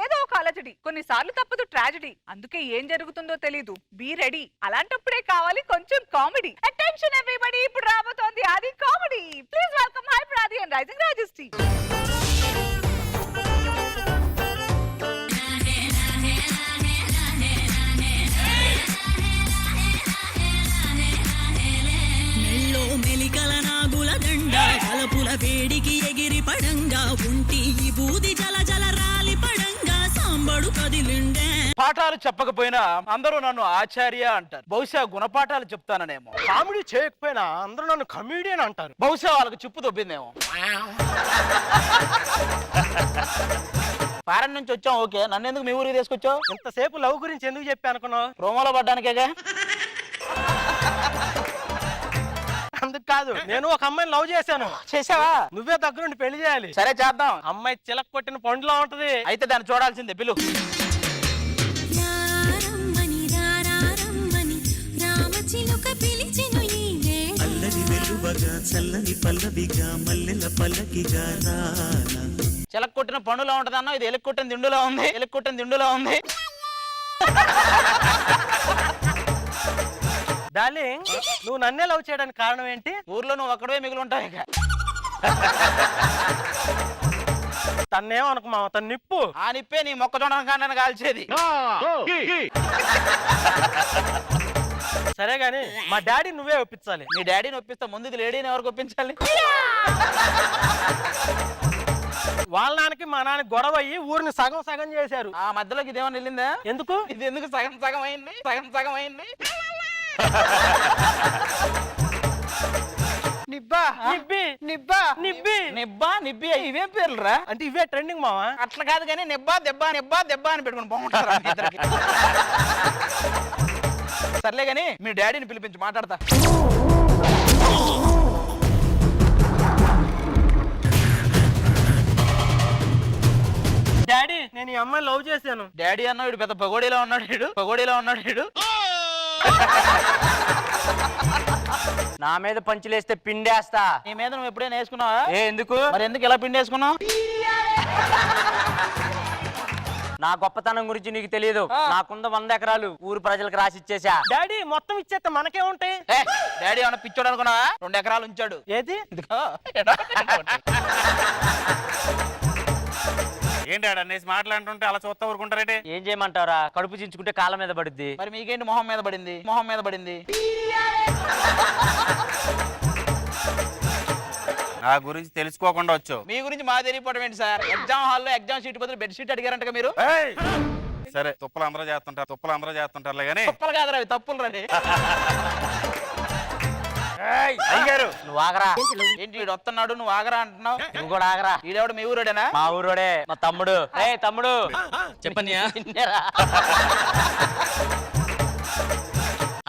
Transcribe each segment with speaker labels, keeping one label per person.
Speaker 1: ఏదో ఒక అలజడి, కొన్నిసార్లు తప్పదు ట్రాజడీ. అందుకే ఏం జరుగుతుందో తెలీదు. Be ready. అలాంటప్పుడే కావాలి కొంచెం కామెడీ. అటెన్షన్ ఎవ్రీబడి, ఇప్పుడు రాబోతోంది అది కామెడీ. ప్లీజ్ వెల్కమ్ హైపర్ ఆది అండ్ రైజింగ్ రాజశ్రీ.
Speaker 2: వేడికి ఎగిరి పడంగా ఉంటి బూది జల జల రాలి పడంగా సాంబడు కదిలిండే.
Speaker 3: పాఠాలు చెప్పకపోయినా అందరూ నన్ను ఆచార్య అంటారు. బహుశా గుణపాఠాలు చెప్తాననేమో.
Speaker 4: కామెడీ చేయకపోయినా అందరూ నన్ను కమీడియన్ అంటారు.
Speaker 3: బహుశా వాళ్ళకి చిప్పు దొబ్బిందేమో. ఫారెన్ నుంచి వచ్చాం, ఓకే. నన్ను ఎందుకు మీ ఊరికి తీసుకొచ్చావు?
Speaker 4: ఇంతసేపు లవ్ గురించి ఎందుకు చెప్పి అనుకున్నావు?
Speaker 3: ప్రోమోలో పడ్డానికేగా.
Speaker 4: అందుకు కాదు, నేను ఒక అమ్మాయిని లవ్ చేశాను.
Speaker 3: చేసావా?
Speaker 4: నువ్వే దగ్గరుండి పెళ్లి చేయాలి.
Speaker 3: సరే చేద్దాం.
Speaker 4: అమ్మాయి చిలక కొట్టిన పండులా ఉంటది.
Speaker 3: అయితే దాన్ని చూడాల్సిందే. పిలు. చిలక కొట్టిన పండులా ఉంటది అన్న. ఇది ఎలుక కొట్టిన దిండులా ఉంది. ఎలుక కొట్టిన దిండులా ఉంది.
Speaker 4: డార్లింగ్, నువ్వు నన్నే లవ్ చేయడానికి కారణం ఏంటి?
Speaker 3: ఊర్లో నువ్వు ఒక్కడే మిగిలి ఉంటావు. ఇక
Speaker 4: తన్నేమనుకు మామ, తను నిప్పు.
Speaker 3: ఆ నిప్పే నీ మొక్కజొన్న కాండని కాల్చేది.
Speaker 4: సరే గాని మా డాడీ నువ్వే ఒప్పించాలి.
Speaker 3: మీ డాడీని ఒప్పిస్తా. ముందు ఇది లేడీని ఎవరికి ఒప్పించాలి?
Speaker 4: వాళ్ళ నాన్నకి మా నాన్న గొడవ అయ్యి ఊరిని సగం సగం చేశారు.
Speaker 3: ఆ మధ్యలోకి ఇదేమన్నా వెళ్ళిందా?
Speaker 4: ఎందుకు?
Speaker 3: ఇది ఎందుకు సగం సగం అయింది? సగం సగం అయింది.
Speaker 4: నిబ్బా నిబ్బి నిబ్బా నిబ్బి
Speaker 3: నిబ్బా నిబ్బి ఇవే పేర్లురా?
Speaker 4: అంటే ఇవే ట్రెండింగ్ మావా.
Speaker 3: అట్లా కాదు కానీ నిబ్బా దెబ్బ నిబ్బా దెబ్బ అని పెట్టుకుని బాగుంటారా ఇద్దరికి? సర్లే గాని మీ డాడీని పిలిపించి మాట్లాడతా.
Speaker 4: డాడీ, నేను ఈ అమ్మాయిని లవ్ చేశాను.
Speaker 3: డాడీ అన్న వీడు పెద్ద పగోడీలో ఉన్నాడు. వీడు పగోడీలో ఉన్నాడు. వీడు
Speaker 5: నా మీద పంచులేస్తే పిండేస్తా.
Speaker 3: నీ మీద నువ్వు ఎప్పుడైనా వేసుకున్నావా?
Speaker 5: ఎందుకు?
Speaker 3: మరి ఎందుకు ఇలా పిండేసుకున్నావు?
Speaker 5: నా గొప్పతనం గురించి నీకు తెలియదు. నాకుంద 100 ఎకరాలు ఊరు ప్రజలకు రాసి ఇచ్చేసా.
Speaker 4: డాడీ, మొత్తం ఇచ్చేస్తే మనకే ఉంటాయి.
Speaker 3: డాడీ ఏమన్నా పిచ్చోడు అనుకున్నావా? 2 ఎకరాలు ఉంచాడు.
Speaker 4: ఏది?
Speaker 6: ఏంటి అనేసి మాట్లాడుతుంటే అలా చూస్తా ఊరుకుంటారేంటి?
Speaker 5: ఏం చేయమంటారా? కడుపు చించుకుంటే కాళ్ళ మీద పడుద్ది.
Speaker 3: మరి మీకేంటి మొహం మీద పడింది? మొహం మీద పడింది.
Speaker 6: నా గురించి తెలుసుకోకుండా వచ్చావు.
Speaker 3: మీ గురించి మా తెలియపోవడం ఏంటి సార్? ఎగ్జామ్ హాల్లో ఎగ్జామ్ షీట్ బదులు బెడ్ షీట్ అడిగారంట మీరు.
Speaker 6: సరే, తుప్పలు అందరూ చేస్తుంటారులే గానీ
Speaker 3: తప్పులు కాదురా, అవి తప్పులు రండి.
Speaker 6: అయ్యారు
Speaker 5: నువ్వు ఆగరా.
Speaker 3: ఏంటి వీడు వస్తున్నాడు, నువ్వు ఆగరా అంటున్నావు?
Speaker 5: నువ్వు కూడా ఆగరా.
Speaker 3: వీడెవడు మీ ఊరోడేనా?
Speaker 5: మా ఊరోడే, మా తమ్ముడు. తమ్ముడు
Speaker 7: చెప్పనియా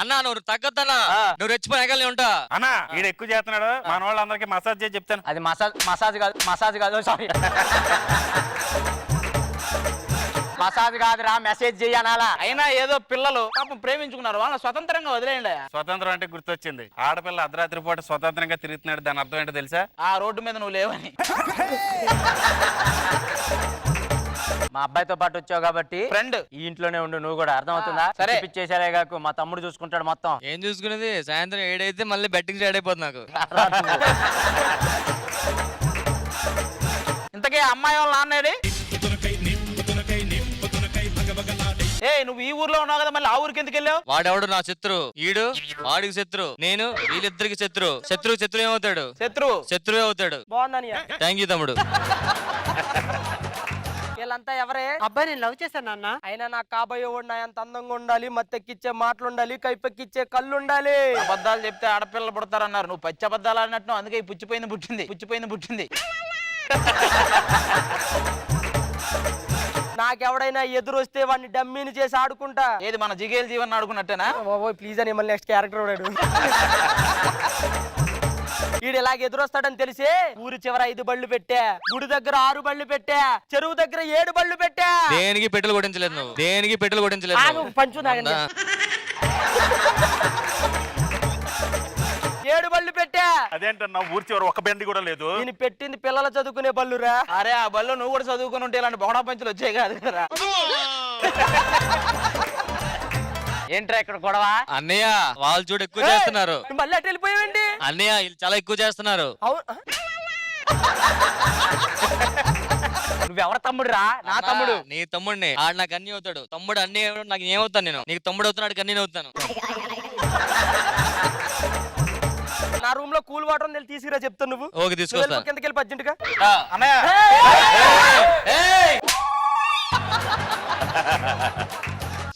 Speaker 7: అన్నా, నువ్వు తగ్గద్దన్నా. నువ్వు రెచ్చిపోయి ఎగలే ఉంటా
Speaker 6: అన్నా. ఈడు ఎక్కువ చేస్తున్నాడు. మన వాళ్ళందరికీ మసాజ్ చేసి చెప్తాను.
Speaker 5: అది మసాజ్ కాదు సారీ. మసాజ్ కాదురా, మెసేజ్ చెయ్యనాలా.
Speaker 3: అయినా ఏదో పిల్లలు పాపం ప్రేమించుకున్నారు, వాళ్ళ స్వతంత్రంగా వదిలేయండి.
Speaker 6: స్వతంత్రం అంటే గుర్తొచ్చింది. ఆడపిల్ల అర్ధరాత్రి పూట స్వతంత్రంగా తిరుగుతున్నాడు. దాని అర్థం ఏంటో తెలుసా?
Speaker 3: ఆ రోడ్డు మీద నువ్వు లేవని.
Speaker 5: మా అబ్బాయితో పాటు వచ్చావు కాబట్టి
Speaker 3: ఫ్రెండ్
Speaker 5: ఈ ఇంట్లోనే ఉండు. నువ్వు కూడా అర్థమవుతుందా?
Speaker 3: సరే,
Speaker 5: పిచ్చేసారే కాకు, మా తమ్ముడు చూసుకుంటాడు మొత్తం.
Speaker 7: ఏం చూసుకునేది? సాయంత్రం 7 అయితే మళ్ళీ బెట్టింగ్ స్టార్ట్ అయిపోతుంది నాకు.
Speaker 3: ఇంతకీ అమ్మాయి వాళ్ళ నాన్నేడి? నువ్వు ఈ ఊర్లో ఉన్నావు కదా, మళ్ళీ ఆ ఊరికి ఎందుకు వెళ్ళావు?
Speaker 7: వాడెవడు నా శత్రు, ఈడు వాడికి శత్రు, నేను వీళ్ళిద్దరికి శత్రు. శత్రు ఏమవుతాడు? శత్రువే అవుతాడు.
Speaker 4: బాగుందని.
Speaker 7: థ్యాంక్ యూ తమ్ముడు.
Speaker 4: వీళ్ళంతా ఎవరే? అబ్బాయి, నేను లవ్ చేశాను నాన్న. అయినా నాకు కాబోయే వాడు అంత అందంగా ఉండాలి, మత్తెక్కిచ్చే మాటలు ఉండాలి, కైపెక్కిచ్చే కళ్ళు ఉండాలి.
Speaker 3: అబద్ధాలు చెప్తే ఆడపిల్లలు పుడతారన్నారు. నువ్వు పచ్చి అబద్ధాలు అన్నట్టు. అందుకే ఈ పుచ్చిపోయింది పుట్టింది.
Speaker 4: నాకెవడైనా ఎదురొస్తే వాడిని డమ్మీని చేసి ఆడుకుంటా.
Speaker 3: ఏది మన జిగేల్ జీవన్ ఆడుకున్నట్టేనా?
Speaker 4: ప్లీజ్ అని మళ్ళీ నెక్స్ట్ క్యారెక్టర్ వాడాడు. వీడు ఇలాగ ఎదురొస్తాడని తెలిసి ఊరి చివర 5 బళ్ళు పెట్టా, గుడి దగ్గర 6 బళ్ళు పెట్టా, చెరువు దగ్గర 7 బళ్ళు పెట్టా.
Speaker 7: దేనికి పెట్రోల్ కొట్టించలేదు నువ్వు. దేనికి పెట్రోల్ కొట్టించలేదు.
Speaker 4: పంచు 7 బళ్ళు బళ్ళు పెట్టా.
Speaker 6: అదేంటన్నా ఊరి చివరి ఒక బండి కూడా లేదు.
Speaker 4: నేను పెట్టింది పిల్లలు చదువుకునే బళ్ళురా.
Speaker 3: అరే ఆ బల్లో నువ్వు కూడా చదువుకుని ఉంటే ఇలాంటి బొగడా పంచులు వచ్చాయి కాదు కదా.
Speaker 5: ఏంట్రా ఇక్కడ గొడవ?
Speaker 7: అన్నయ్య వాళ్ళు చూడు ఎక్కువ చేస్తున్నారు.
Speaker 4: మళ్ళీ అటు వెళ్ళిపోయావండి.
Speaker 7: అన్నయ్య వీళ్ళు చాలా ఎక్కువ చేస్తున్నారు.
Speaker 4: అవును.
Speaker 5: నువ్వెవర తమ్ముడురా? నా
Speaker 7: అన్నా,
Speaker 5: తమ్ముడు.
Speaker 7: నీ తమ్ముడిని ఆడు నాకు అన్ని అవుతాడు. తమ్ముడు అన్ని నాకు ఏమవుతాను నేను. నీకు తమ్ముడు అవుతున్నాడు, అన్ని అవుతాను.
Speaker 4: నా రూమ్ లో కూల్ వాటర్ ఉంది, తీసుకురా చెప్తాను. నువ్వు
Speaker 7: ఓకే తీసుకొస్తా.
Speaker 4: కిందకి వెళ్ళి అర్జెంట్ గా.
Speaker 3: అన్నయ్య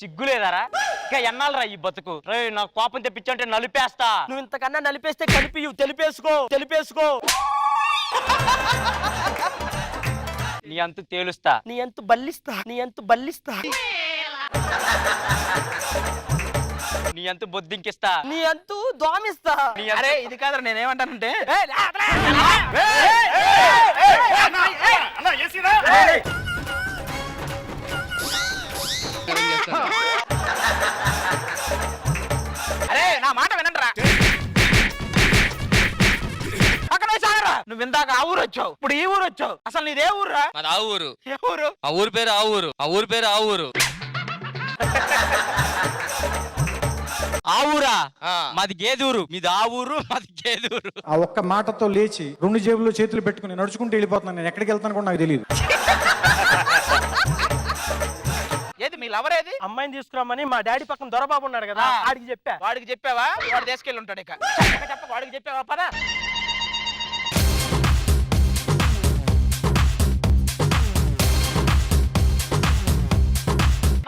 Speaker 5: సిగ్గులేదారా? ఇంకా ఎన్నాలరా ఈ బతుకు? రేయ్, నాకు కోపం తెప్పించంటే నలిపేస్తా.
Speaker 4: నువ్వు ఇంతకన్నా నలిపేస్తే కలిపి తెలిపేసుకో.
Speaker 5: నీ అంతు తేలుస్తా.
Speaker 4: నీ ఎంత బల్లిస్తా.
Speaker 5: నీ అంతు బొద్దింకిస్తా.
Speaker 4: నీ అంతూ దోమిస్తా.
Speaker 3: అరే ఇది కాదు నేనేమంటానంటే అరే నా మాట వినండిరా. అక్కడ సాగరా. నువ్వు ఇందాక ఆ ఊరు వచ్చావు, ఇప్పుడు ఈ ఊరు వచ్చావు. అసలు నీదే ఊరురా?
Speaker 7: మాది ఆ ఊరు.
Speaker 3: ఏ ఊరు?
Speaker 7: ఆ ఊరు పేరు ఆ ఊరు. ఆ ఊరు పేరు ఆ ఊరు.
Speaker 5: ఆ ఊరా?
Speaker 7: ఆ.
Speaker 5: మాది గేదూరు. మీది ఆ ఊరు, మాది గేదూరు.
Speaker 8: ఆ ఒక్క మాటతో లేచి 2 జేబుల్లో చేతులు పెట్టుకుని నడుచుకుంటూ వెళ్ళిపోతున్నాను. నేను ఎక్కడికి వెళ్తాను కూడా నాకు తెలియదు.
Speaker 3: ఏది మీ లవర్ ఏది?
Speaker 4: అమ్మాయిని తీసుకురామని మా డాడీ పక్కన దొరబాబు ఉన్నాడు కదా, ఆడికి చెప్పా.
Speaker 3: వాడికి చెప్పావా? వాడు తీసుకెళ్ళి ఉంటాడు. ఇక చెప్ప వాడికి చెప్పావా? పద.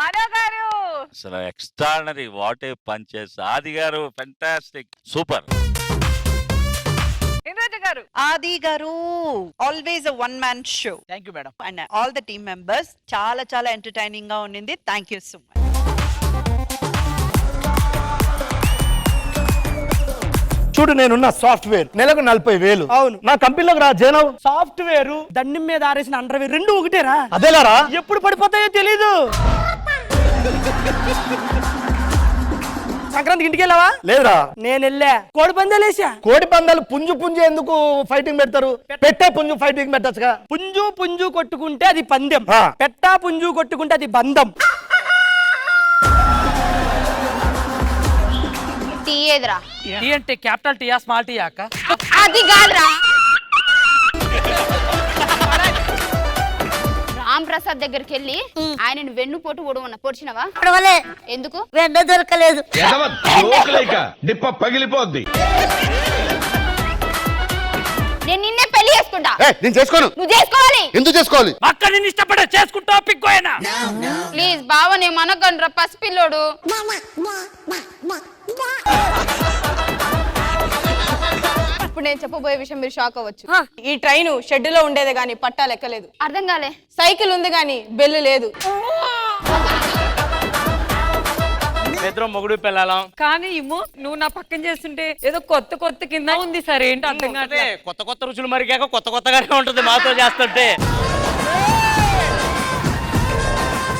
Speaker 1: మనో గారు
Speaker 9: అసలు ఎక్స్ట్రాడినరీ, వాట్ ఏ పంచెస్. ఆది గారు ఫెంటాస్టిక్, సూపర్.
Speaker 1: ఇంద్రజ గారు.
Speaker 10: ఆది గారు always a one man show
Speaker 3: thank you madam.
Speaker 10: And all the team members చాలా ఎంటర్టైనింగ్ గా ఉండింది. Thank you so much.
Speaker 11: చూడు, నేనున్న సాఫ్ట్వేర్ నెలకు 40,000.
Speaker 4: అవును.
Speaker 11: నా కంపెనీలోకి రా జైనవ్.
Speaker 4: సాఫ్ట్వేర్ దండం మీద ఆరేసిన అండర్వేర్ రెండు ఒకటేరా?
Speaker 11: అదేలారా?
Speaker 4: ఎప్పుడు పడిపోతాయో తెలీదు. సంక్రాంతికి ఇంటికి వెళ్ళావా?
Speaker 11: లేదురా.
Speaker 4: నేను వెళ్ళా. కోడి పందాలేసా.
Speaker 11: కోడి పందాలు పుంజు ఎందుకు ఫైటింగ్ పెడతారు? పెట్టే పుంజు ఫైటింగ్ పెట్టచ్చుగా.
Speaker 4: పుంజు కొట్టుకుంటే అది పందెం.
Speaker 11: ఆ.
Speaker 4: పెట్టా పుంజు కొట్టుకుంటే అది బంధం.
Speaker 12: టీ ఏదిరా?
Speaker 4: టీ అంటే క్యాపిటల్ టీయా స్మాల్ టీయా అక్క?
Speaker 12: అది కాదురా. రామ్ ప్రసాద్ దగ్గరికి వెళ్ళి ఆయనను వెన్ను పోటు పొడిచినవా? ఎందుకు?
Speaker 10: వెంట దొరకలేదు.
Speaker 11: డిప్ప పగిలిపోద్ది.
Speaker 12: నేను నిన్నే పెళ్లి చేసుకుంటా.
Speaker 11: నేను చేసుకోను.
Speaker 12: నువ్వు చేసుకోవాలి.
Speaker 11: ఎందుకు చేసుకోవాలి?
Speaker 4: అక్క నిన్ను ఇష్టపడే చేసుకుంటా పిక్కోయనా.
Speaker 12: ప్లీజ్ బావ, నేను మనగండ్రా పసిపిల్లోడు. ఇప్పుడు నేను చెప్పబోయే విషయం మీరు షాక్ అవ్వచ్చు.
Speaker 13: ఈ ట్రైన్ షెడ్ లో ఉండేదే గాని పట్టాలు ఎక్కలేదు.
Speaker 12: అర్థం కాలే.
Speaker 13: సైకిల్ ఉంది గాని బెల్లు లేదు.
Speaker 5: ఇద్దరం మొగుడు పెళ్ళాం.
Speaker 13: కానీ నువ్వు నా పక్కన చేస్తుంటే ఏదో కొత్త కింద ఉంది. సరే ఏంటి అర్థం కావట్లే.
Speaker 5: కొత్త రుచులు మరిగాక కొత్తగానే ఉంటుంది మాతో చేస్తుంటే.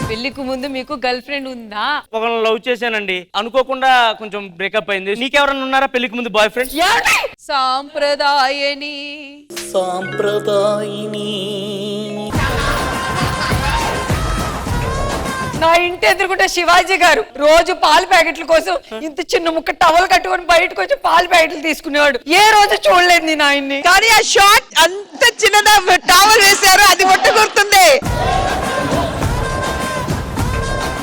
Speaker 13: పెళ్లికి ముందు మీకు గర్ల్ ఫ్రెండ్ ఉందా?
Speaker 5: ఒకరిని లవ్ చేశానండి, అనుకోకుండా కొంచెం బ్రేకప్ అయింది. నీకెవరన్నా ఉన్నారా పెళ్లికి ముందు బాయ్ ఫ్రెండ్?
Speaker 13: సాంప్రదాయని నా ఇంటి ఎదురుకుంటే శివాజీ గారు రోజు పాల ప్యాకెట్ల కోసం ఇంత చిన్న ముక్క టవల్ కట్టుకొని బయటకు వచ్చి పాల ప్యాకెట్లు తీసుకునేవాడు. ఏ రోజు చూడలేదు నేను ఆయన్ని.
Speaker 10: కానీ ఆ షార్ట్ అంత చిన్నదా టవల్ వేశారు, అది ఒట్టు గుర్తుంది.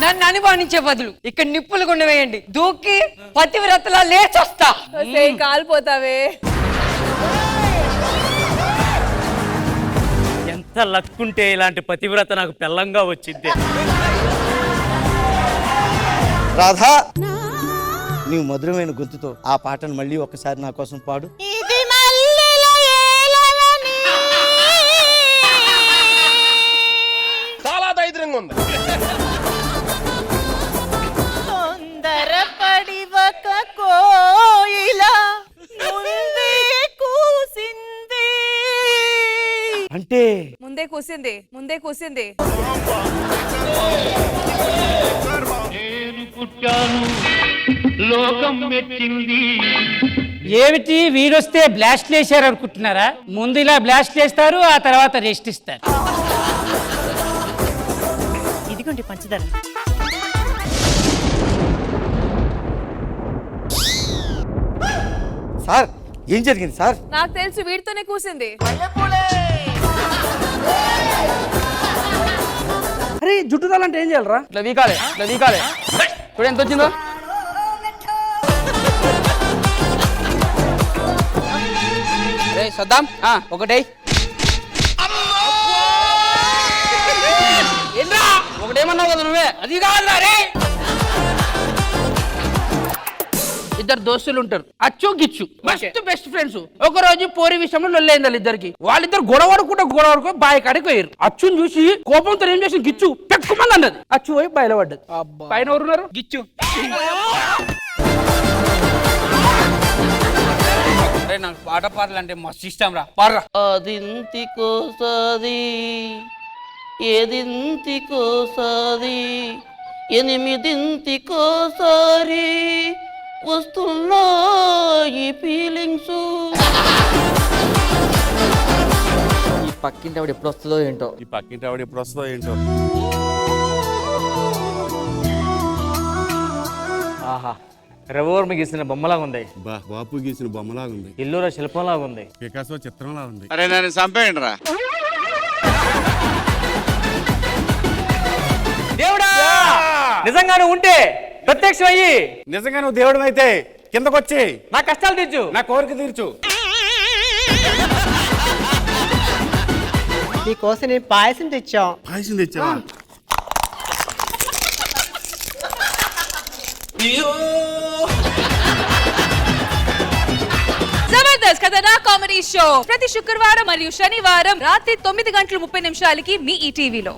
Speaker 13: నన్ను అనుమానించే బదులు ఇక్కడ నిప్పులు గుండ వేయండి, దూకి పతివ్రతలా లేచొస్తా. కాలిపోతావే.
Speaker 5: ఎంత లక్కుంటే ఇలాంటి పతివ్రత నాకు పెళ్ళంగా వచ్చింది.
Speaker 11: రాధా, నీవు మధురమైన గొంతుతో ఆ పాటను మళ్ళీ ఒకసారి నా కోసం పాడు.
Speaker 4: చాలా దైద్యంగా ఉంది.
Speaker 10: తొందరపడి ఒక కోయిలా ముందే కూసింది.
Speaker 11: అంటే
Speaker 13: ముందే కూసింది.
Speaker 5: నేను పుట్టాను, లోకం మెచ్చింది,
Speaker 4: ఏమిటి వీడొస్తే బ్లాస్ట్ వేసారు అనుకుంటున్నారా? ముందు ఇలా బ్లాస్ట్ వేస్తారు, ఆ తర్వాత రెస్ట్ ఇస్తారు.
Speaker 10: ఇదిగోండి పంచదార.
Speaker 11: సార్ ఏం జరిగింది సార్?
Speaker 13: నాకు తెలుసు, వీడితోనే కూసింది.
Speaker 4: అరే జుట్టు రాలంటే ఏం చేయాలరా? ఇట్లా వీకాలే, ఇట్లా వీకాలే. చూడు ఎంత వచ్చిందో. సద్దాం ఒకటే ఏంట్రా ఒకటేమన్నావు కదా నువ్వే. అది కాదు రే. ఇద్దరు దోస్తులు ఉంటారు, అచ్చు గిచ్చు, మస్తు బెస్ట్ ఫ్రెండ్స్. ఒక రోజు పోరి విషయంలో లొల్లైంది వాళ్ళిద్దరికి. వాళ్ళిద్దరు గొడవడుకుంటూ బాయి కాడికి పోయారు. అచ్చుని చూసి కోపంతో ఏం చేసిన గిచ్చు పెక్కుమని అన్నది. అచ్చు పోయి బయలుపడ్డది. పైన ఎవరున్నారు? గిచ్చు. నాకు పాట పాటలు అంటే మస్తు ఇష్టం రా, పాడరా.
Speaker 5: అదింటికోసారి ఏదింటికోసారి ఎనిమిదింటికోసారి వస్తున్నా ఈ ఫీలింగ్స్. ఈ పక్కింటి ఆవిడ ఎప్పుడు వస్తుందో ఏంటో. ఆహా, రవివర్మ గీసిన బొమ్మలాగా ఉంది.
Speaker 6: బాపు గీసిన బొమ్మలాగా ఉంది.
Speaker 5: ఇల్లురా శిల్పంలాగా ఉంది.
Speaker 6: పికాసో చిత్రంలా ఉంది.
Speaker 9: అరే నన్ను చంపేయండి రా.
Speaker 5: దేవుడా, నిజంగానే ఉంటే ప్రత్యక్షం అయ్యి,
Speaker 6: నిజంగా నువ్వు దేవుడు అయితే కిందకొచ్చి
Speaker 5: నా కష్టాలు తీర్చు,
Speaker 6: నా కోరిక తీర్చు.
Speaker 4: నీకోసం నేను పాయసం తెచ్చాం.
Speaker 6: పాయసం తెచ్చావా?
Speaker 13: జబర్దస్త్ కథనా కామెడీ షో ప్రతి శుక్రవారం మరియు శనివారం రాత్రి 9:30 మీ ఈ టీవీలో.